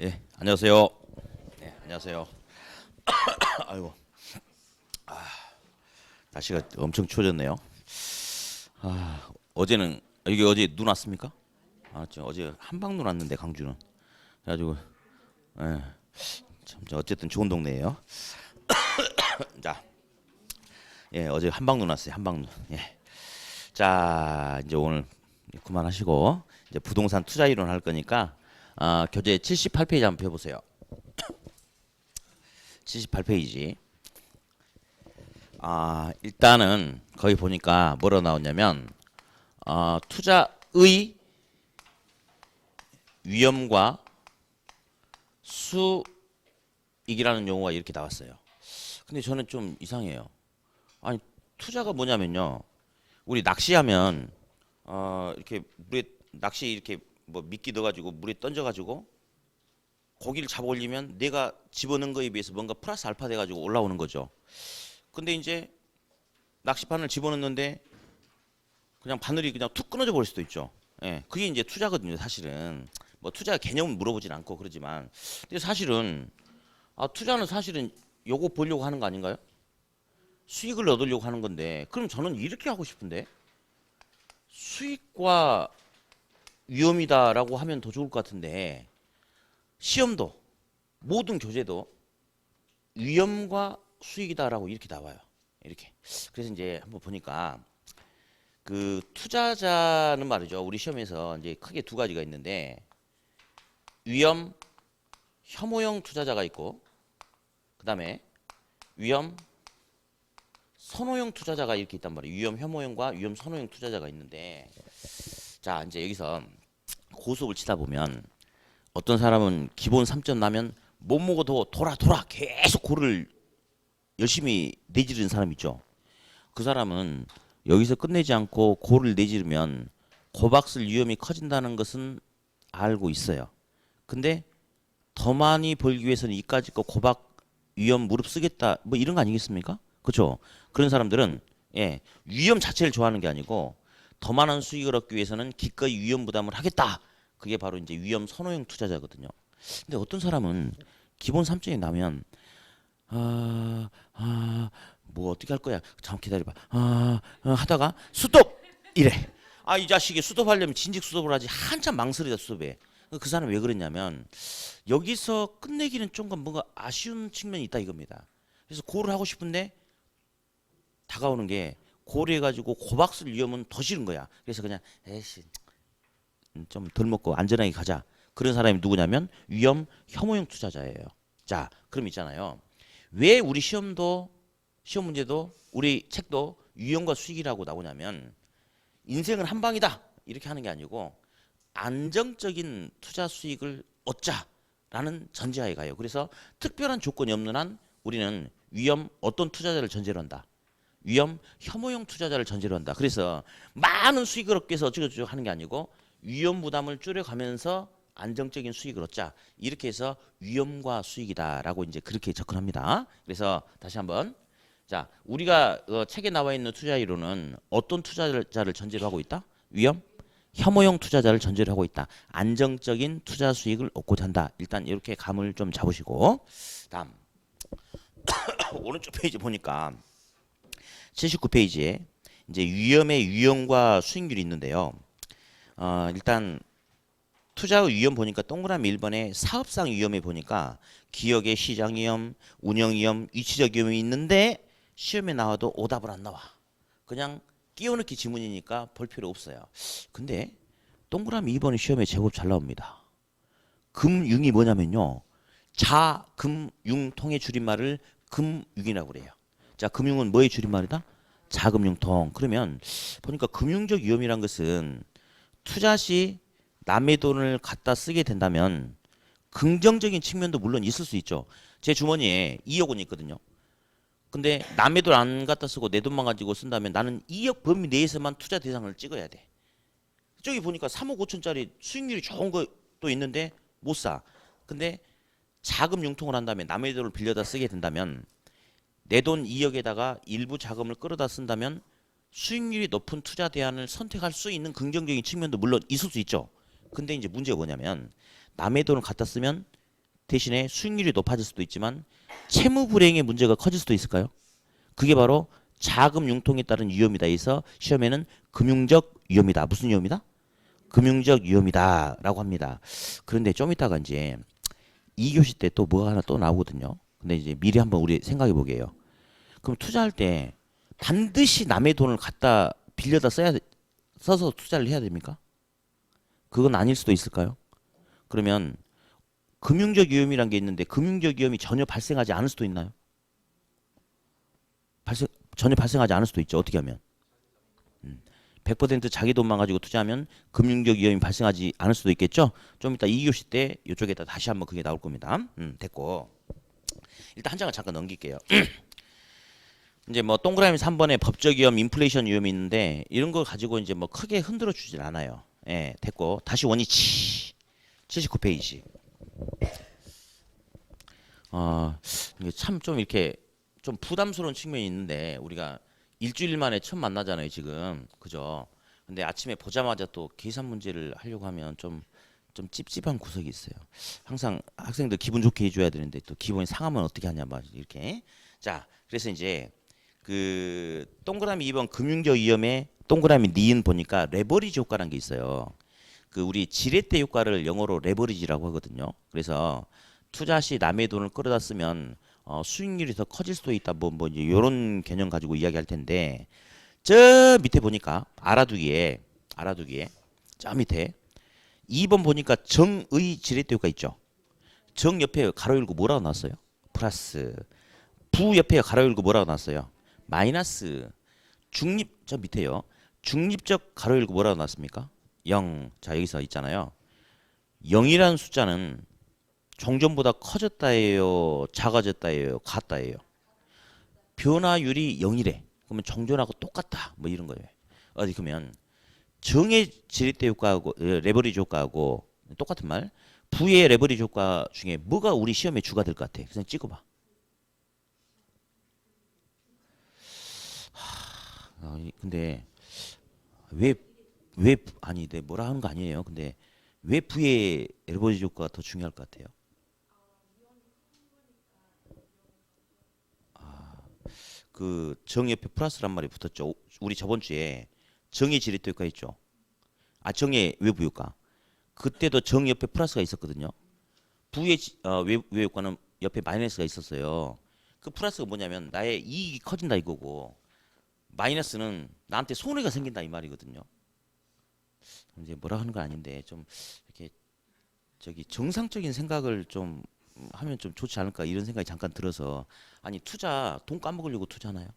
예, 안녕하세요. 네, 안녕하세요. 아이고, 날씨가 엄청 추워졌네요. 어제는 이게 어제 눈 왔습니까? 저 어제 한방 눈 왔는데 강주는. 그래가지고 예, 참 어쨌든 좋은 동네예요. 자, 예, 어제 한방 눈 왔어요. 한방 눈. 예. 자, 이제 오늘 그만하시고 이제 부동산 투자 이론 할 거니까 교재 78페이지 한번 펴보세요. 78페이지. 일단은 거기 보니까 뭐로 나오냐면 투자의 위험과 수익이라는 용어가 이렇게 나왔어요. 근데 저는 좀 이상해요. 아니 투자가 뭐냐면요. 우리 낚시하면 이렇게 물에 낚시 이렇게 뭐 미끼 넣어가지고 물에 던져가지고 고기를 잡아 올리면 내가 집어넣은 거에 비해서 뭔가 플러스 알파 돼가지고 올라오는 거죠. 근데 이제 낚시바늘 집어넣는데 그냥 바늘이 그냥 툭 끊어져 버릴 수도 있죠. 예, 그게 이제 투자거든요. 사실은 뭐 투자 개념은 물어보진 않고 그러지만, 근데 사실은 투자는 사실은 요거 보려고 하는 거 아닌가요? 수익을 얻으려고 하는 건데, 그럼 저는 이렇게 하고 싶은데 수익과 위험이다라고 하면 더 좋을 것 같은데, 시험도 모든 교재도 위험과 수익이다라고 이렇게 나와요. 이렇게. 그래서 이제 한번 보니까 그 투자자는 말이죠. 우리 시험에서 이제 크게 두 가지가 있는데 위험 혐오형 투자자가 있고 그다음에 위험 선호형 투자자가 이렇게 있단 말이에요. 위험 혐오형과 위험 선호형 투자자가 있는데, 자, 이제 여기서 고수업을 치다 보면 어떤 사람은 기본 3점 나면 못 먹어도 돌아 계속 고를 열심히 내지르는 사람 있죠. 그 사람은 여기서 끝내지 않고 고를 내지르면 고박쓸 위험이 커진다는 것은 알고 있어요. 근데 더 많이 벌기 위해서는 이까짓 거 고박 위험 무릅 쓰겠다 뭐 이런 거 아니겠습니까? 그렇죠? 그런 사람들은 위험 자체를 좋아하는 게 아니고 더 많은 수익을 얻기 위해서는 기꺼이 위험 부담을 하겠다. 그게 바로 이제 위험 선호형 투자자거든요. 근데 어떤 사람은 기본 3점이 나면 뭐 어떻게 할 거야? 잠깐 기다려봐. 하다가 수톱 이래. 이 자식이 수톱하려면 진직 수톱을 하지 한참 망설이다 수톱에. 그 사람이 왜 그랬냐면 여기서 끝내기는 좀 뭔가 아쉬운 측면이 있다 이겁니다. 그래서 고를 하고 싶은데 다가오는 게 고를 해가지고 고박쓸 위험은 더 싫은 거야. 그래서 그냥 에이씨 좀 덜 먹고 안전하게 가자. 그런 사람이 누구냐면 위험 혐오형 투자자예요. 자, 그럼 있잖아요. 왜 우리 시험 문제도 우리 책도 위험과 수익이라고 나오냐면 인생은 한 방이다 이렇게 하는 게 아니고 안정적인 투자 수익을 얻자라는 전제하에 가요. 그래서 특별한 조건이 없는 한 우리는 위험 어떤 투자자를 전제로 한다. 위험 혐오형 투자자를 전제로 한다. 그래서 많은 수익을 얻기 위해서 어쩌고저쩌고 하는 게 아니고 위험 부담을 줄여가면서 안정적인 수익을 얻자. 이렇게 해서 위험과 수익이다라고 이제 그렇게 접근합니다. 그래서 다시 한번, 자, 우리가 책에 나와 있는 투자 이론은 어떤 투자자를 전제로 하고 있다? 위험 혐오형 투자자를 전제로 하고 있다. 안정적인 투자 수익을 얻고자 한다. 일단 이렇게 감을 좀 잡으시고, 다음 오른쪽 페이지 보니까 79페이지에 이제 위험의 유형과 수익률이 있는데요. 일단 투자의 위험 보니까 동그라미 1번에 사업상 위험에 보니까 기업의 시장 위험, 운영 위험, 위치적 위험이 있는데 시험에 나와도 오답을 안 나와. 그냥 끼워넣기 지문이니까 볼 필요 없어요. 근데 동그라미 2번이 시험에 제법 잘 나옵니다. 금융이 뭐냐면요. 자금융통의 줄임말을 금융이라고 그래요. 자, 금융은 뭐의 줄임말이다? 자금융통. 그러면 보니까 금융적 위험이란 것은 투자 시 남의 돈을 갖다 쓰게 된다면 긍정적인 측면도 물론 있을 수 있죠. 제 주머니에 2억 원이 있거든요. 근데 남의 돈 안 갖다 쓰고 내 돈만 가지고 쓴다면 나는 2억 범위 내에서만 투자 대상을 찍어야 돼. 저기 보니까 3억 5천짜리 수익률이 좋은 것도 있는데 못 사. 근데 자금 융통을 한다면 남의 돈을 빌려다 쓰게 된다면 내 돈 2억에다가 일부 자금을 끌어다 쓴다면 수익률이 높은 투자 대안을 선택할 수 있는 긍정적인 측면도 물론 있을 수 있죠. 근데 이제 문제가 뭐냐면 남의 돈을 갖다 쓰면 대신에 수익률이 높아질 수도 있지만 채무 불이행의 문제가 커질 수도 있을까요? 그게 바로 자금 융통에 따른 위험이다 해서 시험에는 금융적 위험이다. 무슨 위험이다? 금융적 위험이다라고 합니다. 그런데 좀 이따가 이제 2교시 때 또 뭐가 하나 또 나오거든요. 근데 이제 미리 한번 우리 생각해 보게요. 그럼 투자할 때 반드시 남의 돈을 갖다 빌려다 써서 투자를 해야 됩니까? 그건 아닐 수도 있을까요? 그러면 금융적 위험이란 게 있는데 금융적 위험이 전혀 발생하지 않을 수도 있나요? 전혀 발생하지 않을 수도 있죠. 어떻게 하면? 100% 자기 돈만 가지고 투자하면 금융적 위험이 발생하지 않을 수도 있겠죠. 좀 이따 2교시 때 이쪽에다 다시 한번 그게 나올 겁니다. 됐고 일단 한 장을 잠깐 넘길게요. 이제 뭐 동그라미 3번에 법적 위험, 인플레이션 위험이 있는데 이런 걸 가지고 이제 뭐 크게 흔들어 주질 않아요. 예, 됐고 다시 원위치 79페이지. 이게 참 좀 이렇게 좀 부담스러운 측면이 있는데 우리가 일주일 만에 처음 만나잖아요 지금, 그죠? 근데 아침에 보자마자 또 계산 문제를 하려고 하면 좀 찝찝한 구석이 있어요. 항상 학생들 기분 좋게 해줘야 되는데 또 기분이 상하면 어떻게 하냐 막 이렇게. 자, 그래서 이제 그 동그라미 2번 금융적 위험에 동그라미 니은 보니까 레버리지 효과라는 게 있어요. 그 우리 지렛대 효과를 영어로 레버리지라고 하거든요. 그래서 투자 시 남의 돈을 끌어다 쓰면 수익률이 더 커질 수도 있다. 뭐 이제 이런 개념 가지고 이야기할 텐데 저 밑에 보니까 알아두기에 저 밑에 2번 보니까 정의 지렛대 효과 있죠. 정 옆에 가로 열고 뭐라고 나왔어요? 플러스. 부 옆에 가로 열고 뭐라고 나왔어요? 마이너스. 중립 저 밑에요. 중립적 가로 열고 뭐라고 나왔습니까? 0. 자 여기서 있잖아요. 0이라는 숫자는 종전보다 커졌다예요, 작아졌다예요, 같다예요. 변화율이 0이래. 그러면 종전하고 똑같다. 뭐 이런 거예요. 어디 그러면 정의 지렛대 효과하고 레버리지 효과하고 똑같은 말. 부의 레버리지 효과 중에 뭐가 우리 시험에 주가 될 것 같아? 그냥 찍어봐. 근데 왜 아니 내 뭐라 하는 거 아니에요. 근데 왜 부의 레버리지 효과가 더 중요할 것 같아요? 그 정 옆에 플러스란 말이 붙었죠. 우리 저번 주에 정의 지렛대 효과 있죠. 정의 외부 효과. 그때도 정 옆에 플러스가 있었거든요. 부의 외부 효과는 옆에 마이너스가 있었어요. 그 플러스가 뭐냐면 나의 이익이 커진다 이거고 마이너스는 나한테 손해가 생긴다 이 말이거든요. 이제 뭐라 하는 거 아닌데 좀 이렇게 저기 정상적인 생각을 좀 하면 좀 좋지 않을까 이런 생각이 잠깐 들어서. 아니 투자 돈 까먹으려고 투자하나요?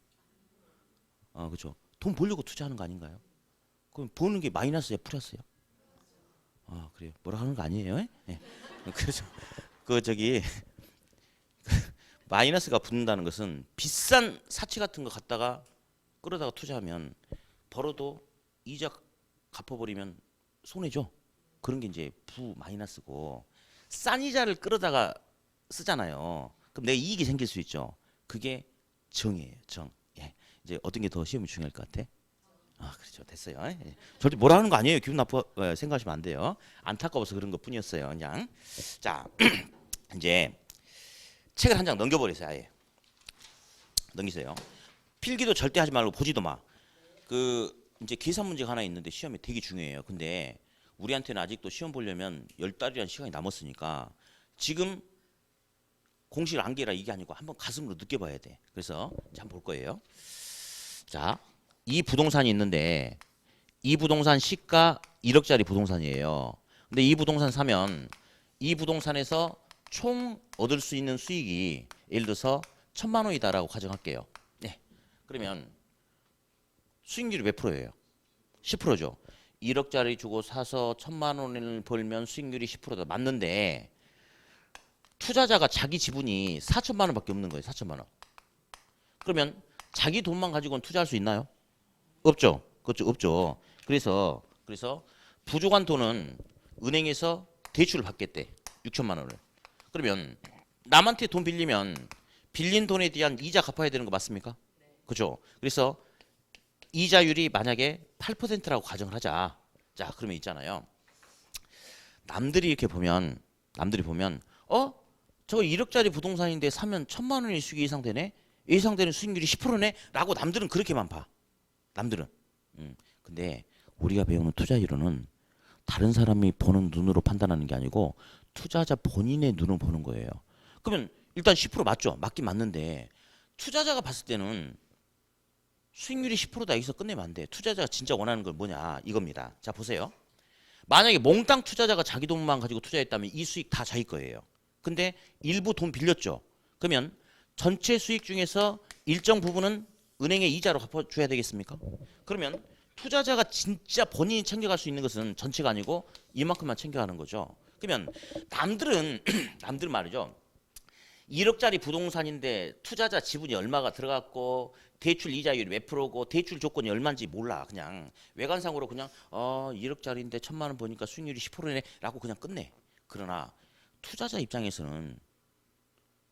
그죠. 돈 벌려고 투자하는 거 아닌가요? 그럼 버는 게 마이너스야 플러스야? 그래요. 뭐라 하는 거 아니에요? 예. 그래서 그 저기 마이너스가 붙는다는 것은 비싼 사치 같은 거 갖다가 끌어다가 투자하면 벌어도 이자 갚아버리면 손해죠. 그런 게 이제 부 마이너스고 싼 이자를 끌어다가 쓰잖아요. 그럼 내 이익이 생길 수 있죠. 그게 정이에요. 정. 예. 이제 어떤 게 더 시험이 중요할 것 같아? 그렇죠. 됐어요. 예. 절대 뭐라 하는 거 아니에요. 기분 나빠 생각하시면 안 돼요. 안타까워서 그런 것뿐이었어요. 그냥. 자, 이제 책을 한 장 넘겨버리세요. 아예. 넘기세요. 필기도 절대 하지 말고 보지도 마. 그 이제 계산 문제가 하나 있는데 시험이 되게 중요해요. 근데 우리한테는 아직도 시험 보려면 10달이라는 시간이 남았으니까 지금 공식을 암기라 이게 아니고 한번 가슴으로 느껴봐야 돼. 그래서 한번 볼 거예요. 자, 이 부동산이 있는데 이 부동산 시가 1억짜리 부동산이에요. 근데 이 부동산 사면 이 부동산에서 총 얻을 수 있는 수익이 예를 들어서 1,000만 원이다라고 가정할게요. 네. 그러면 수익률이 몇 프로예요? 10%죠. 1억짜리 주고 사서 1,000만 원을 벌면 수익률이 10%다. 맞는데 투자자가 자기 지분이 4천만 원밖에 없는 거예요. 4천만 원. 그러면 자기 돈만 가지고는 투자할 수 있나요? 없죠. 그렇죠. 없죠. 그래서 부족한 돈은 은행에서 대출을 받겠대. 6천만 원을. 그러면 남한테 돈 빌리면 빌린 돈에 대한 이자 갚아야 되는 거 맞습니까? 그렇죠. 그래서 이자율이 만약에 8%라고 가정을 하자. 자, 그러면 있잖아요. 남들이 보면 저거 1억짜리 부동산인데 사면 1,000만 원의 수익이 예상되네. 예상되는 수익률이 10%네. 라고 남들은 그렇게만 봐. 남들은. 근데 우리가 배우는 투자 이론은 다른 사람이 보는 눈으로 판단하는 게 아니고 투자자 본인의 눈으로 보는 거예요. 그러면 일단 10% 맞죠? 맞긴 맞는데 투자자가 봤을 때는 수익률이 10%다 여기서 끝내면 안 돼. 투자자가 진짜 원하는 걸 뭐냐 이겁니다. 자 보세요. 만약에 몽땅 투자자가 자기 돈만 가지고 투자했다면 이 수익 다 자기 거예요. 근데 일부 돈 빌렸죠. 그러면 전체 수익 중에서 일정 부분은 은행에 이자로 갚아줘야 되겠습니까? 그러면 투자자가 진짜 본인이 챙겨갈 수 있는 것은 전체가 아니고 이만큼만 챙겨가는 거죠. 그러면 남들은 남들 말이죠. 1억짜리 부동산인데 투자자 지분이 얼마가 들어갔고 대출 이자율이 몇 프로고 대출 조건이 얼마인지 몰라. 그냥 외관상으로 그냥 1억짜리인데 1,000만 원 보니까 수익률이 10%네 라고 그냥 끝내. 그러나 투자자 입장에서는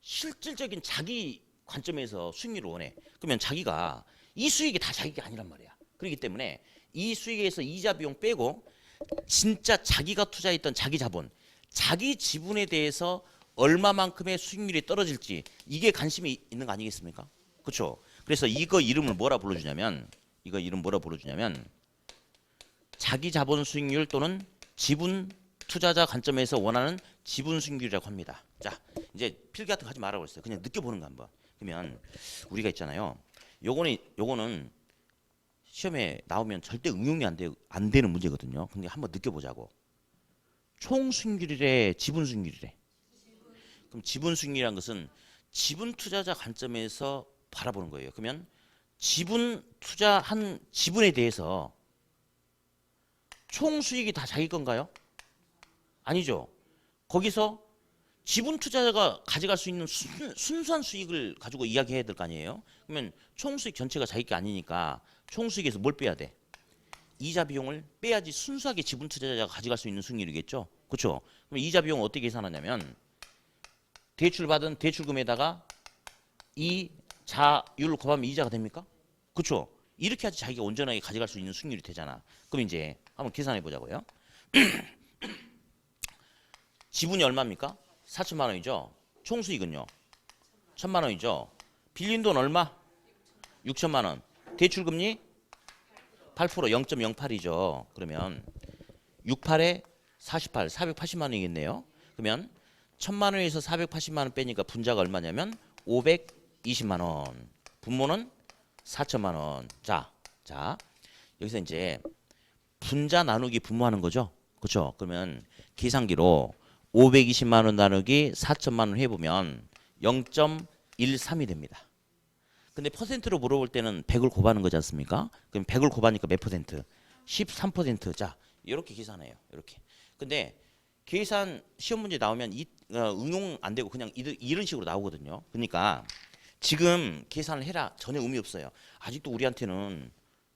실질적인 자기 관점에서 수익률을 원해. 그러면 자기가 이 수익이 다 자기가 아니란 말이야. 그렇기 때문에 이 수익에서 이자 비용 빼고 진짜 자기가 투자했던 자기 자본, 자기 지분에 대해서 얼마만큼의 수익률이 떨어질지 이게 관심이 있는 거 아니겠습니까? 그렇죠? 그래서 이거 이름을 뭐라 불러주냐면 자기 자본 수익률 또는 지분 투자자 관점에서 원하는 지분 수익률이라고 합니다. 자, 이제 필기 같은 거 하지 말라고 했어요. 그냥 느껴보는 거 한번. 그러면 우리가 있잖아요. 요거는 시험에 나오면 절대 응용이 안 되는 문제거든요. 근데 한번 느껴보자고. 총 수익률이래, 지분 수익률이래. 그럼 지분 수익률이라는 것은 지분 투자자 관점에서 바라보는 거예요. 그러면 지분 투자한 지분에 대해서 총 수익이 다 자기 건가요? 아니죠. 거기서 지분 투자자가 가져갈 수 있는 순수한 수익을 가지고 이야기해야 될 거 아니에요. 그러면 총 수익 전체가 자기 게 아니니까 총 수익에서 뭘 빼야 돼? 이자 비용을 빼야지 순수하게 지분 투자자가 가져갈 수 있는 수익률이겠죠. 그렇죠? 그럼 이자 비용을 어떻게 계산하냐면 대출 받은 대출금에다가 이 자율 곱하면 이자가 됩니까? 그렇죠? 이렇게 해야지 자기가 온전하게 가져갈 수 있는 수익률이 되잖아. 그럼 이제 한번 계산해 보자고요. 지분이 얼마입니까? 4천만 원이죠. 총 수익은요? 1,000만 원이죠. 빌린 돈 얼마? 6천만 원. 대출 금리 8% 0.08이죠. 그러면 68에 48, 480만 원이겠네요. 그러면 1,000만 원에서 480만 원 빼니까 분자가 얼마냐면 520만 원. 분모는 4천만 원. 자, 여기서 이제 분자 나누기 분모하는 거죠. 그렇죠? 그러면 계산기로 520만 원 나누기 4천만 원 해보면 0.13이 됩니다. 근데 퍼센트로 물어볼 때는 100을 곱하는 거지 않습니까? 그럼 100을 곱하니까 몇 퍼센트? 13%. 자, 이렇게 계산해요. 이렇게. 근데 계산 시험 문제 나오면 응용 안 되고 그냥 이런 식으로 나오거든요. 그러니까 지금 계산을 해라 전혀 의미 없어요. 아직도 우리한테는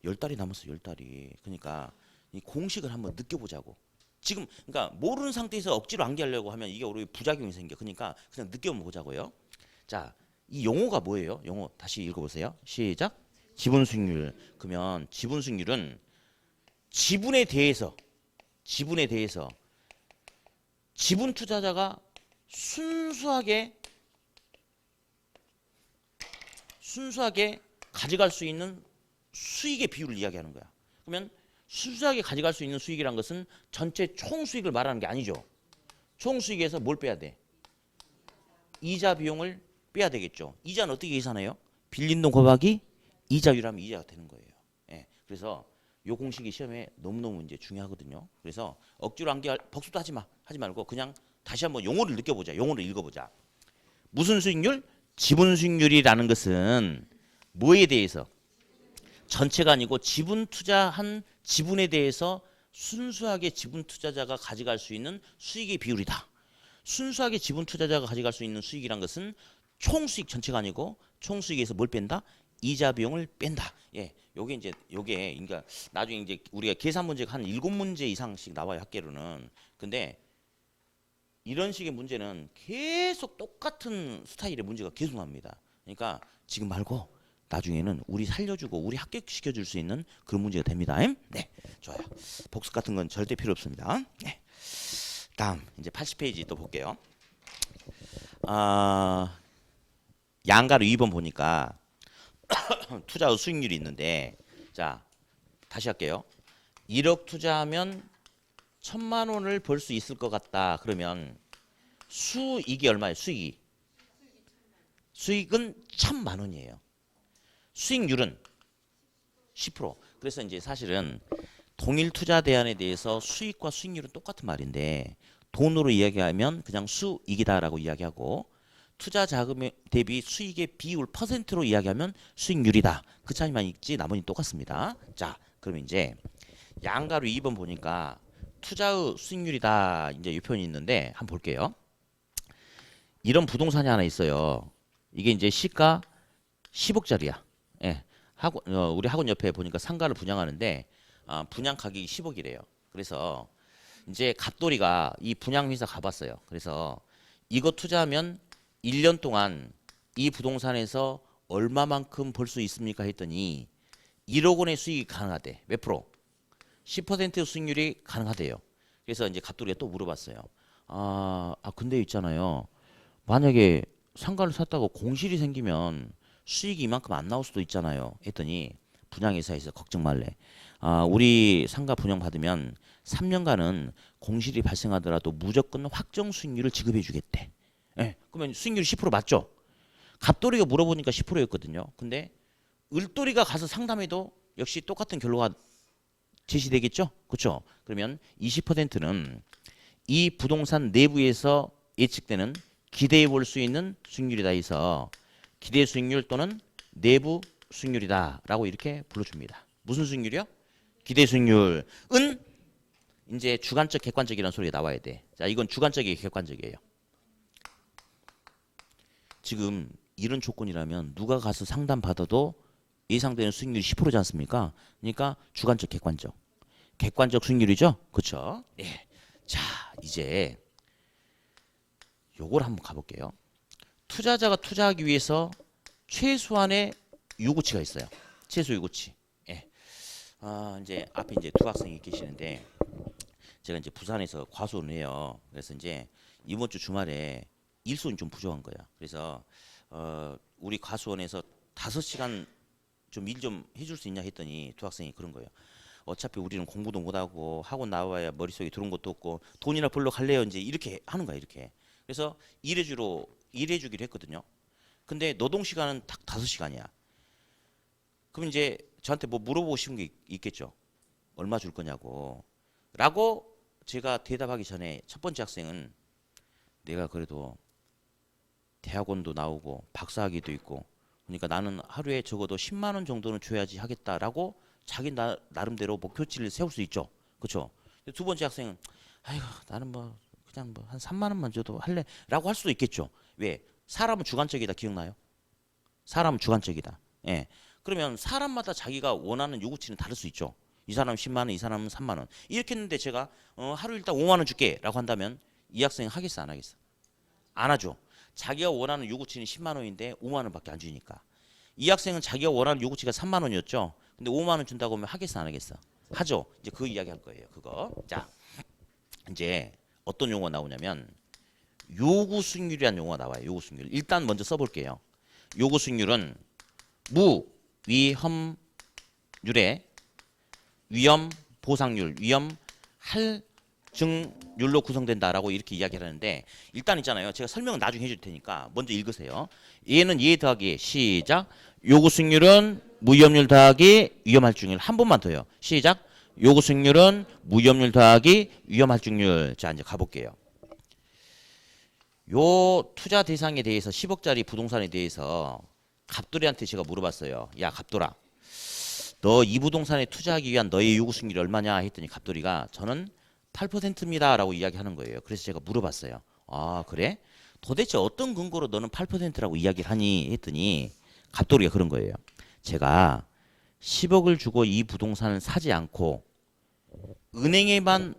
10달이 남았어. 10달이. 그러니까 이 공식을 한번 느껴보자고. 지금 그러니까 모르는 상태에서 억지로 암기하려고 하면 이게 우리 부작용이 생겨. 그러니까 그냥 느껴보자고요. 자, 이 용어가 뭐예요? 용어 다시 읽어보세요. 시작. 지분 수익률. 그러면 지분 수익률은 지분에 대해서 지분 투자자가 순수하게 가져갈 수 있는 수익의 비율을 이야기하는 거야. 그러면 순수하게 가져갈 수 있는 수익이란 것은 전체 총 수익을 말하는 게 아니죠. 총 수익에서 뭘 빼야 돼? 이자 비용을 빼야 되겠죠. 이자는 어떻게 계산해요? 빌린 돈 곱하기 이자율하면 이자가 되는 거예요. 예. 그래서 요 공식이 시험에 너무너무 이제 중요하거든요. 그래서 억지로 복습도 하지 말고 그냥 다시 한번 용어를 느껴보자. 용어를 읽어보자. 무슨 수익률? 지분 수익률이라는 것은 뭐에 대해서? 전체가 아니고 지분 투자한 지분에 대해서 순수하게 지분 투자자가 가져갈 수 있는 수익의 비율이다. 순수하게 지분 투자자가 가져갈 수 있는 수익이란 것은 총 수익 전체가 아니고 총 수익에서 뭘 뺀다? 이자 비용을 뺀다. 예, 요게 그러니까 나중에 이제 우리가 계산 문제가 한 7문제 이상씩 나와요 학계로는. 근데 이런 식의 문제는 계속 똑같은 스타일의 문제가 계속 납니다. 그러니까 지금 말고 나중에는 우리 살려주고 우리 합격시켜줄 수 있는 그런 문제가 됩니다. 네, 좋아요. 복습 같은 건 절대 필요 없습니다. 네. 다음 이제 80페이지 또 볼게요. 아, 양가로 2번 보니까 투자 수익률이 있는데 자 다시 할게요. 1억 투자하면 1,000만 원을 벌 수 있을 것 같다. 그러면 수익이 얼마예요? 수익은 1,000만 원이에요. 수익률은 10%. 그래서 이제 사실은 동일 투자 대안에 대해서 수익과 수익률은 똑같은 말인데 돈으로 이야기하면 그냥 수익이다라고 이야기하고 투자 자금 대비 수익의 비율 퍼센트로 이야기하면 수익률이다. 그 차이만 있지 나머지는 똑같습니다. 자, 그럼 이제 양가로 2번 보니까 투자의 수익률이다. 이제 이 표현이 있는데 한번 볼게요. 이런 부동산이 하나 있어요. 이게 이제 시가 10억짜리야. 예. 우리 학원 옆에 보니까 상가를 분양하는데 분양 가격이 10억이래요. 그래서 이제 갑돌이가 이 분양 회사 가봤어요. 그래서 이거 투자하면 1년 동안 이 부동산에서 얼마만큼 벌 수 있습니까 했더니 1억 원의 수익이 가능하대. 몇 프로? 10% 수익률이 가능하대요. 그래서 이제 갑돌이가 또 물어봤어요. 근데 있잖아요. 만약에 상가를 샀다고 공실이 생기면 수익이 이만큼 안 나올 수도 있잖아요. 했더니 분양회사에서 걱정 말래. 우리 상가 분양 받으면 3년간은 공실이 발생하더라도 무조건 확정 수익률을 지급해 주겠대. 예, 그러면 수익률이 10% 맞죠? 갑돌이가 물어보니까 10%였거든요. 근데 을돌이가 가서 상담해도 역시 똑같은 결과가 제시되겠죠? 그렇죠? 그러면 20%는 이 부동산 내부에서 예측되는 기대해 볼 수 있는 수익률이다 해서 기대 수익률 또는 내부 수익률이다라고 이렇게 불러줍니다. 무슨 수익률이요? 기대 수익률은 이제 주관적, 객관적이라는 소리가 나와야 돼. 자, 이건 주관적이에요, 객관적이에요. 지금 이런 조건이라면 누가 가서 상담 받아도 예상되는 수익률이 10%지 않습니까? 그러니까 주관적, 객관적. 객관적 수익률이죠? 그렇죠? 예. 자, 이제 요걸 한번 가볼게요. 투자자가 투자하기 위해서 최소한의 요구치가 있어요. 최소 요구치. 예. 이제 앞에 이제 두 학생이 계시는데 제가 이제 부산에서 과수원을 해요. 그래서 이제 이번 주 주말에 일손이 좀 부족한 거야. 그래서 우리 과수원에서 5시간 좀 일 좀 해줄 수 있냐 했더니 두 학생이 그런 거예요. 어차피 우리는 공부도 못하고 학원 나와야 머릿속에 들어온 것도 없고 돈이나 벌러 갈래요. 이제 이렇게 하는 거야. 이렇게. 그래서 일해주기로 했거든요. 근데 노동 시간은 딱 5시간이야. 그럼 이제 저한테 뭐 물어보고 싶은 게 있겠죠. 얼마 줄 거냐고. 라고 제가 대답하기 전에 첫 번째 학생은 내가 그래도 대학원도 나오고 박사학위도 있고 그러니까 나는 하루에 적어도 10만 원 정도는 줘야지 하겠다라고 자기 나름대로 목표치를 세울 수 있죠. 그렇죠? 두 번째 학생은 아이고 나는 뭐 그냥 뭐 한 3만 원만 줘도 할래라고 할 수도 있겠죠. 왜? 사람은 주관적이다. 기억나요? 사람은 주관적이다. 예. 그러면 사람마다 자기가 원하는 요구치는 다를 수 있죠. 이 사람은 10만 원, 이 사람은 3만 원. 이렇게 했는데 제가 하루 일단 5만 원 줄게라고 한다면 이 학생은 하겠어, 안 하겠어? 안 하죠. 자기가 원하는 요구치는 10만 원인데 5만 원밖에 안 주니까. 이 학생은 자기가 원하는 요구치가 3만 원이었죠. 근데 5만 원 준다고 하면 하겠어, 안 하겠어? 하죠. 이제 그 이야기 할 거예요. 그거. 자, 이제 어떤 용어가 나오냐면 요구 수익률이라는 용어가 나와요. 요구 수익률. 일단 먼저 써볼게요. 요구 수익률은 무위험률의 위험 보상률, 위험 할증률로 구성된다라고 이렇게 이야기를 하는데 일단 있잖아요. 제가 설명은 나중에 해줄 테니까 먼저 읽으세요. 얘는 얘 더하기 시작. 요구 수익률은 무위험률 더하기 위험 할증률. 한 번만 더요. 시작. 요구 수익률은 무위험률 더하기 위험 할증률. 자, 이제 가볼게요. 요 투자 대상에 대해서 10억짜리 부동산에 대해서 갑돌이한테 제가 물어봤어요. 야, 갑돌아. 너 이 부동산에 투자하기 위한 너의 요구 수익률이 얼마냐 했더니 갑돌이가 저는 8%입니다 라고 이야기하는 거예요. 그래서 제가 물어봤어요. 아, 그래? 도대체 어떤 근거로 너는 8%라고 이야기를 하니 했더니 갑돌이가 그런 거예요. 제가 10억을 주고 이 부동산을 사지 않고 은행에만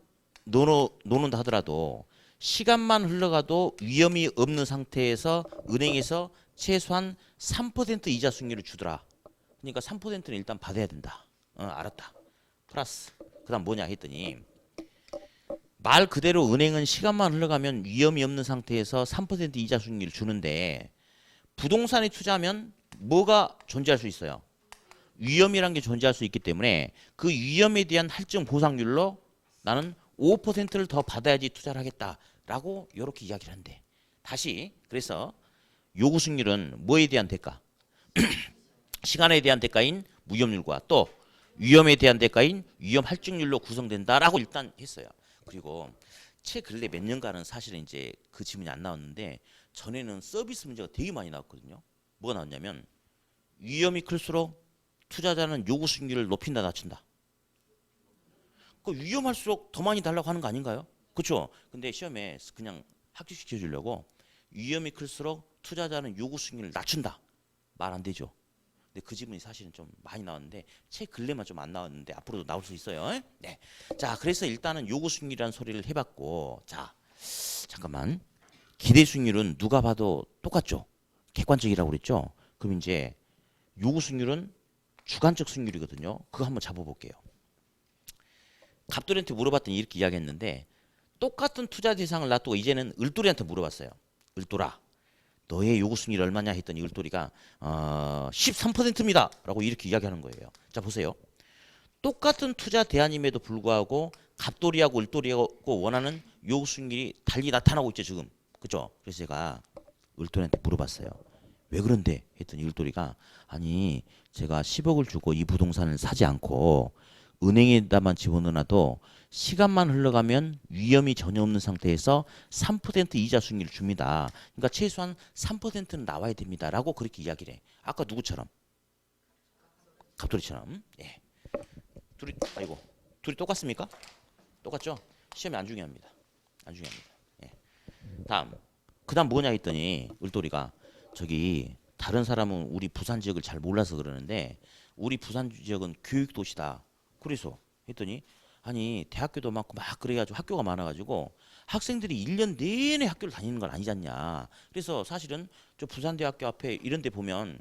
놓는다 하더라도 시간만 흘러가도 위험이 없는 상태에서 은행에서 최소한 3% 이자 수익률을 주더라. 그러니까 3%는 일단 받아야 된다. 알았다. 플러스 그다음 뭐냐 했더니 말 그대로 은행은 시간만 흘러가면 위험이 없는 상태에서 3% 이자 수익률을 주는데 부동산에 투자하면 뭐가 존재할 수 있어요? 위험이란 게 존재할 수 있기 때문에 그 위험에 대한 할증 보상률로 나는 5%를 더 받아야지 투자를 하겠다라고 이렇게 이야기를 한대. 다시 그래서 요구 수익률은 뭐에 대한 대가? 시간에 대한 대가인 무위험률과 또 위험에 대한 대가인 위험 할증률로 구성된다라고 일단 했어요. 그리고 최근래 몇 년간은 사실은 이제 그 질문이 안 나왔는데 전에는 서비스 문제가 되게 많이 나왔거든요. 뭐가 나왔냐면 위험이 클수록 투자자는 요구 수익률을 높인다 낮춘다. 그 위험할수록 더 많이 달라고 하는 거 아닌가요? 그렇죠? 근데 시험에 그냥 합격시켜 주려고 위험이 클수록 투자자는 요구 수익률을 낮춘다. 말 안 되죠. 근데 그 질문이 사실은 좀 많이 나왔는데 최근래만 좀 안 나왔는데 앞으로도 나올 수 있어요. 네. 자, 그래서 일단은 요구 수익률이라는 소리를 해봤고, 자, 잠깐만. 기대 수익률은 누가 봐도 똑같죠. 객관적이라고 그랬죠. 그럼 이제 요구 수익률은 주관적 수익률이거든요. 그거 한번 잡아볼게요. 갑돌이한테 물어봤더니 이렇게 이야기했는데 똑같은 투자 대상을 놔두고 이제는 을돌이한테 물어봤어요. 을돌아, 너의 요구 수익률이 얼마냐 했더니 을돌이가 13%입니다 라고 이렇게 이야기하는 거예요. 자, 보세요. 똑같은 투자 대안임에도 불구하고 갑돌이하고 을돌이하고 원하는 요구 수익률이 달리 나타나고 있죠 지금. 그죠? 그래서 제가 을돌이한테 물어봤어요. 왜 그런데 했더니 을돌이가 아니 제가 10억을 주고 이 부동산을 사지 않고 은행에다만 집어넣어놔도 시간만 흘러가면 위험이 전혀 없는 상태에서 3% 이자 수익률을 줍니다. 그러니까 최소한 3%는 나와야 됩니다라고 그렇게 이야기를 해. 아까 누구처럼? 갑돌이처럼. 예. 둘이 똑같습니까? 똑같죠? 시험이 안 중요합니다. 안 중요합니다. 예. 그다음 뭐냐 했더니 을돌이가 저기 다른 사람은 우리 부산 지역을 잘 몰라서 그러는데 우리 부산 지역은 교육 도시다. 그래서 했더니 아니 대학교도 많고 막 그래가지고 학교가 많아가지고 학생들이 1년 내내 학교를 다니는 건 아니잖냐. 그래서 사실은 저 부산대학교 앞에 이런 데 보면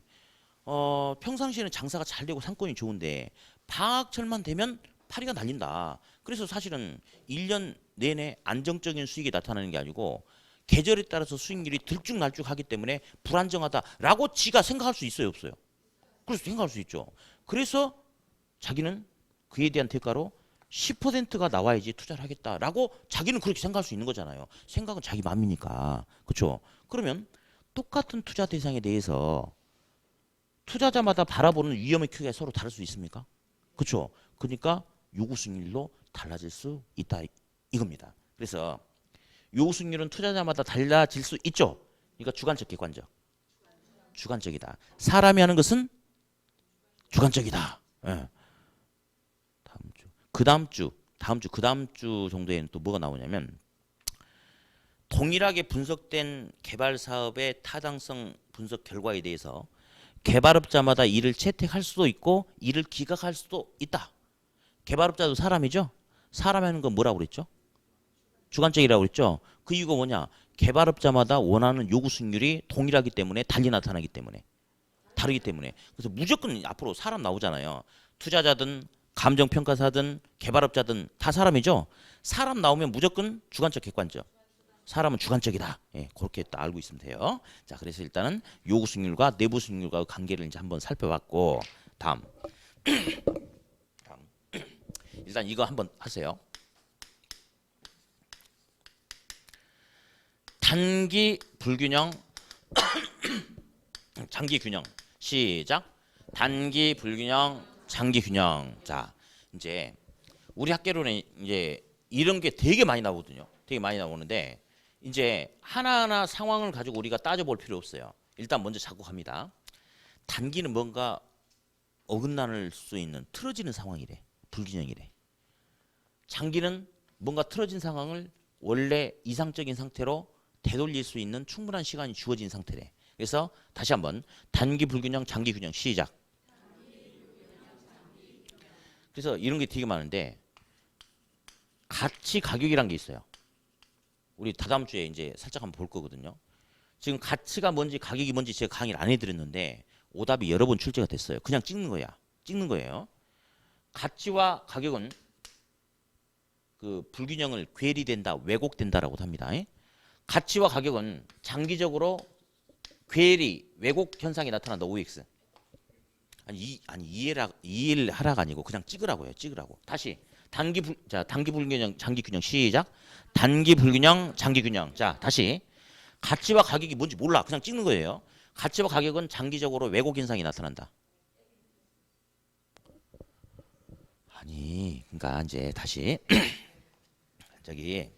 평상시에는 장사가 잘 되고 상권이 좋은데 방학철만 되면 파리가 날린다. 그래서 사실은 1년 내내 안정적인 수익이 나타나는 게 아니고 계절에 따라서 수익률이 들쭉날쭉하기 때문에 불안정하다라고 지가 생각할 수 있어요, 없어요? 그래서 생각할 수 있죠. 그래서 자기는 그에 대한 대가로 10%가 나와야지 투자를 하겠다라고 자기는 그렇게 생각할 수 있는 거잖아요. 생각은 자기 마음이니까. 그렇죠? 그러면 똑같은 투자 대상에 대해서 투자자마다 바라보는 위험의 크기가 서로 다를 수 있습니까? 그렇죠? 그러니까 요구 수익률로 달라질 수 있다 이겁니다. 그래서 요구 수익률은 투자자마다 달라질 수 있죠. 그러니까 주관적, 객관적. 주관적이다. 사람이 하는 것은 주관적이다. 예. 그 다음 주 정도에는 또 뭐가 나오냐면 동일하게 분석된 개발 사업의 타당성 분석 결과에 대해서 개발업자마다 이를 채택할 수도 있고 이를 기각할 수도 있다. 개발업자도 사람이죠. 사람이 하는 건 뭐라고 그랬죠? 주관적이라고 그랬죠. 그 이유가 뭐냐? 개발업자마다 원하는 요구 수익률이 동일하기 때문에 달리 나타나기 때문에 다르기 때문에 그래서 무조건 앞으로 사람 나오잖아요. 투자자든 감정평가사든 개발업자든 다 사람이죠. 사람 나오면 무조건 주관적 객관적. 사람은 주관적이다. 예, 그렇게 딱 알고 있으면 돼요. 자, 그래서 일단은 요구 수익률과 내부 수익률과의 관계를 이제 한번 살펴봤고 다음 일단 이거 한번 하세요. 단기 불균형 장기 균형 시작. 단기 불균형 장기 균형. 자, 이제 우리 학계론에 이제 이런 게 되게 많이 나오거든요. 되게 많이 나오는데 이제 하나하나 상황을 가지고 우리가 따져볼 필요 없어요. 일단 먼저 자국합니다. 단기는 뭔가 어긋날 수 있는 틀어지는 상황이래. 불균형이래. 장기는 뭔가 틀어진 상황을 원래 이상적인 상태로 되돌릴 수 있는 충분한 시간이 주어진 상태래. 그래서 다시 한번 단기 불균형, 장기 균형 시작. 그래서 이런 게 되게 많은데 가치 가격이란 게 있어요. 우리 다다음 주에 이제 살짝 한번 볼 거거든요. 지금 가치가 뭔지 가격이 뭔지 제가 강의를 안 해드렸는데 오답이 여러 번 출제가 됐어요. 그냥 찍는 거야. 찍는 거예요. 가치와 가격은 그 불균형을 괴리된다, 왜곡된다라고 합니다. 가치와 가격은 장기적으로 괴리, 왜곡 현상이 나타난다. OX. 아니 이해하라가 아니고 그냥 찍으라고요. 찍으라고. 다시 단기 불균형, 장기 균형 시작. 단기 불균형, 장기 균형. 자, 다시 가치와 가격이 뭔지 몰라. 그냥 찍는 거예요. 가치와 가격은 장기적으로 왜곡 현상이 나타난다. 아니, 그러니까 이제 다시 저기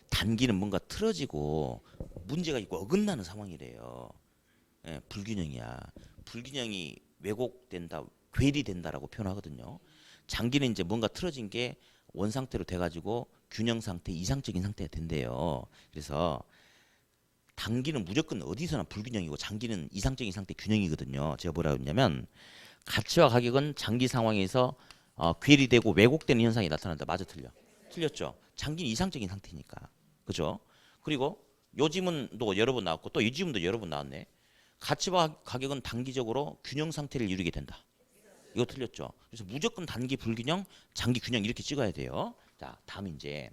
단기는 뭔가 틀어지고 문제가 있고 어긋나는 상황이래요. 예, 불균형이야. 불균형이 왜곡된다, 괴리된다라고 표현하거든요. 장기는 이제 뭔가 틀어진 게 원상태로 돼가지고 균형 상태, 이상적인 상태가 된대요. 그래서 단기는 무조건 어디서나 불균형이고 장기는 이상적인 상태 균형이거든요. 제가 뭐라고 했냐면 가치와 가격은 장기 상황에서 괴리되고 왜곡되는 현상이 나타난다. 맞아, 틀려? 틀렸죠. 장기는 이상적인 상태니까. 그죠? 그리고 요 지문도 여러 번 나왔고 또 이 지문도 여러 번 나왔네. 가치와 가격은 단기적으로 균형 상태를 이루게 된다. 이거 틀렸죠. 그래서 무조건 단기 불균형, 장기 균형 이렇게 찍어야 돼요. 자, 다음 이제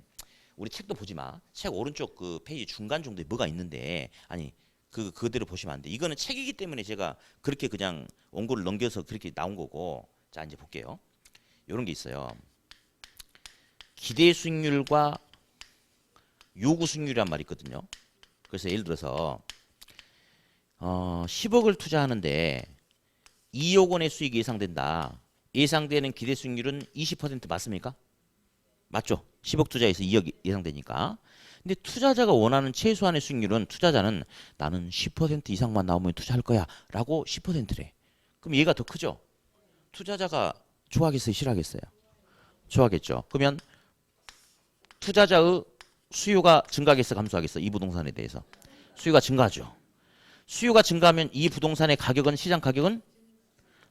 우리 책도 보지 마. 책 오른쪽 그 페이지 중간 정도에 뭐가 있는데 아니 그대로 보시면 안 돼. 이거는 책이기 때문에 제가 그렇게 그냥 원고를 넘겨서 그렇게 나온 거고. 자, 이제 볼게요. 이런 게 있어요. 기대 수익률과 요구 수익률이란 말이 있거든요. 그래서 예를 들어서 10억을 투자하는데 2억 원의 수익이 예상된다. 예상되는 기대 수익률은 20% 맞습니까? 맞죠? 10억 투자해서 2억 예상되니까. 근데 투자자가 원하는 최소한의 수익률은 투자자는 나는 10% 이상만 나오면 투자할 거야 라고 10%래. 그럼 얘가 더 크죠? 투자자가 좋아하겠어요? 싫어하겠어요? 좋아하겠죠. 그러면 투자자의 수요가 증가하겠어? 감소하겠어? 이 부동산에 대해서. 수요가 증가하죠. 수요가 증가하면 이 부동산의 가격은 시장 가격은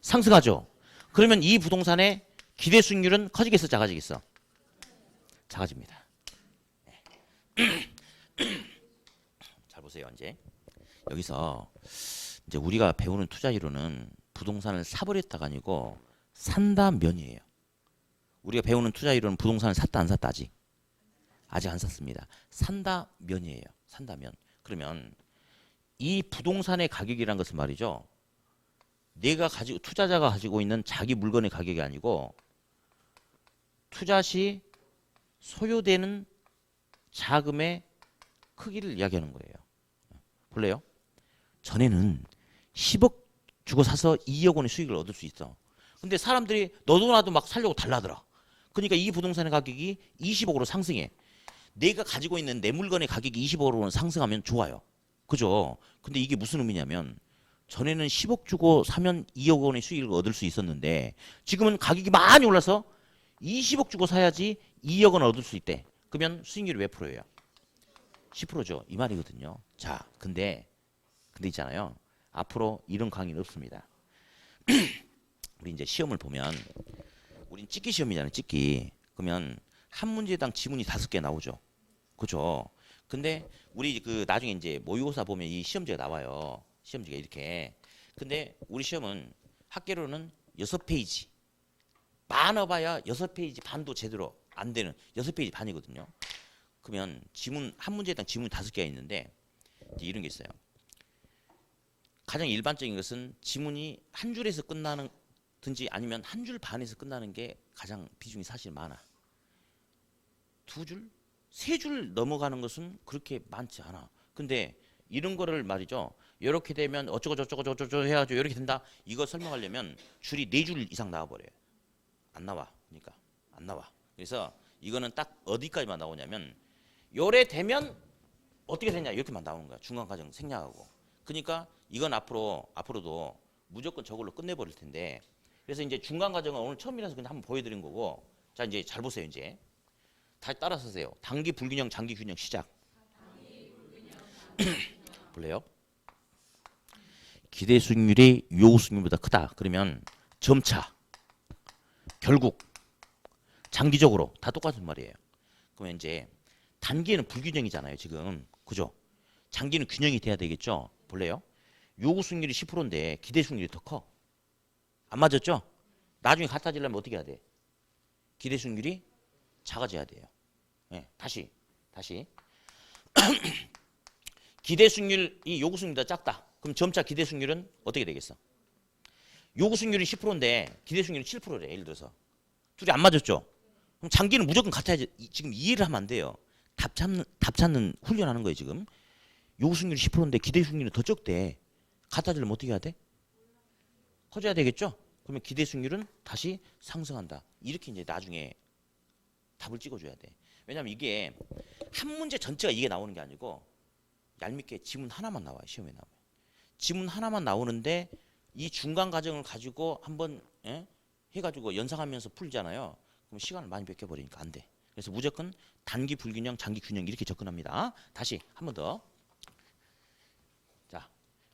상승하죠. 그러면 이 부동산의 기대 수익률은 커지겠어? 작아지겠어? 작아집니다. 잘 보세요. 이제 여기서 이제 우리가 배우는 투자 이론은 부동산을 사버렸다가 아니고 산다 면이에요. 우리가 배우는 투자 이론은 부동산을 샀다 안 샀다 아직 안 샀습니다. 산다 면이에요. 산다 면. 그러면 이 부동산의 가격이란 것은 말이죠. 내가 가지고 투자자가 가지고 있는 자기 물건의 가격이 아니고 투자 시 소요되는 자금의 크기를 이야기하는 거예요. 볼래요? 전에는 10억 주고 사서 2억 원의 수익을 얻을 수 있어. 근데 사람들이 너도 나도 막 살려고 달라들어. 그러니까 이 부동산의 가격이 20억으로 상승해. 내가 가지고 있는 내 물건의 가격이 20억으로 상승하면 좋아요. 그죠? 근데 이게 무슨 의미냐면 전에는 10억 주고 사면 2억 원의 수익을 얻을 수 있었는데 지금은 가격이 많이 올라서 20억 주고 사야지 2억 원 얻을 수 있대. 그러면 수익률이 몇 프로예요? 10%죠. 이 말이거든요. 자, 근데 있잖아요. 앞으로 이런 강의는 없습니다. 우리 이제 시험을 보면 우린 찍기 시험이잖아요. 찍기. 그러면 한 문제당 지문이 5개 나오죠. 그죠? 근데 우리 그 나중에 이제 모의고사 보면 이 시험지가 나와요. 시험지가 이렇게. 근데 우리 시험은 학계로는 6페이지. 많아봐야 6페이지 반도 제대로 안 되는 6페이지 반이거든요. 그러면 지문 한 문제당 지문이 5개가 있는데 이제 이런 게 있어요. 가장 일반적인 것은 지문이 한 줄에서 끝나는 든지 아니면 한 줄 반에서 끝나는 게 가장 비중이 사실 많아. 2줄? 3줄 넘어가는 것은 그렇게 많지 않아. 근데 이런 거를 말이죠. 이렇게 되면 어쩌고 저쩌고 해가지고 이렇게 된다. 이거 설명하려면 줄이 4줄 이상 나와버려요. 안 나와. 그러니까 안 나와. 그래서 이거는 딱 어디까지만 나오냐면 요래 되면 어떻게 되냐 이렇게만 나오는 거야. 중간 과정 생략하고. 그러니까 이건 앞으로도 무조건 저걸로 끝내버릴 텐데. 그래서 이제 중간 과정은 오늘 처음이라서 그냥 한번 보여드린 거고. 자, 이제 잘 보세요. 이제 다시 따라서세요. 단기 불균형, 장기 균형 시작. 볼래요? 기대 수익률이 요구 수익률보다 크다. 그러면 점차 결국 장기적으로 다 똑같은 말이에요. 그러면 이제 단기에는 불균형이잖아요. 지금 그죠? 장기는 균형이 돼야 되겠죠. 볼래요? 요구 수익률이 10%인데 기대 수익률이 더 커. 안 맞았죠? 나중에 같아지려면 어떻게 해야 돼? 기대 수익률이 작아져야 돼요. 예, 다시 기대 수익률이 요구 수익률보다 작다. 그럼 점차 기대 수익률은 어떻게 되겠어? 요구 수익률이 10%인데 기대 수익률이 7%래. 예를 들어서 둘이 안 맞았죠? 그럼 장기는 무조건 같아야지. 지금 이해를 하면 안 돼요. 답 찾는 훈련하는 거예요 지금. 요구 수익률이 10%인데 기대 수익률이 더 적대. 같아지려면 어떻게 해야 돼? 커져야 되겠죠? 그러면 기대 수익률은 다시 상승한다. 이렇게 이제 나중에 답을 찍어줘야 돼. 왜냐면 이게 한 문제 전체가 이게 나오는 게 아니고 얄밉게 지문 하나만 나와요. 시험에 나와요. 지문 하나만 나오는데 이 중간 과정을 가지고 한번 해가지고 연상하면서 풀잖아요. 그럼 시간을 많이 뺏겨버리니까 안 돼. 그래서 무조건 단기 불균형, 장기 균형 이렇게 접근합니다. 다시 한 번 더. 자,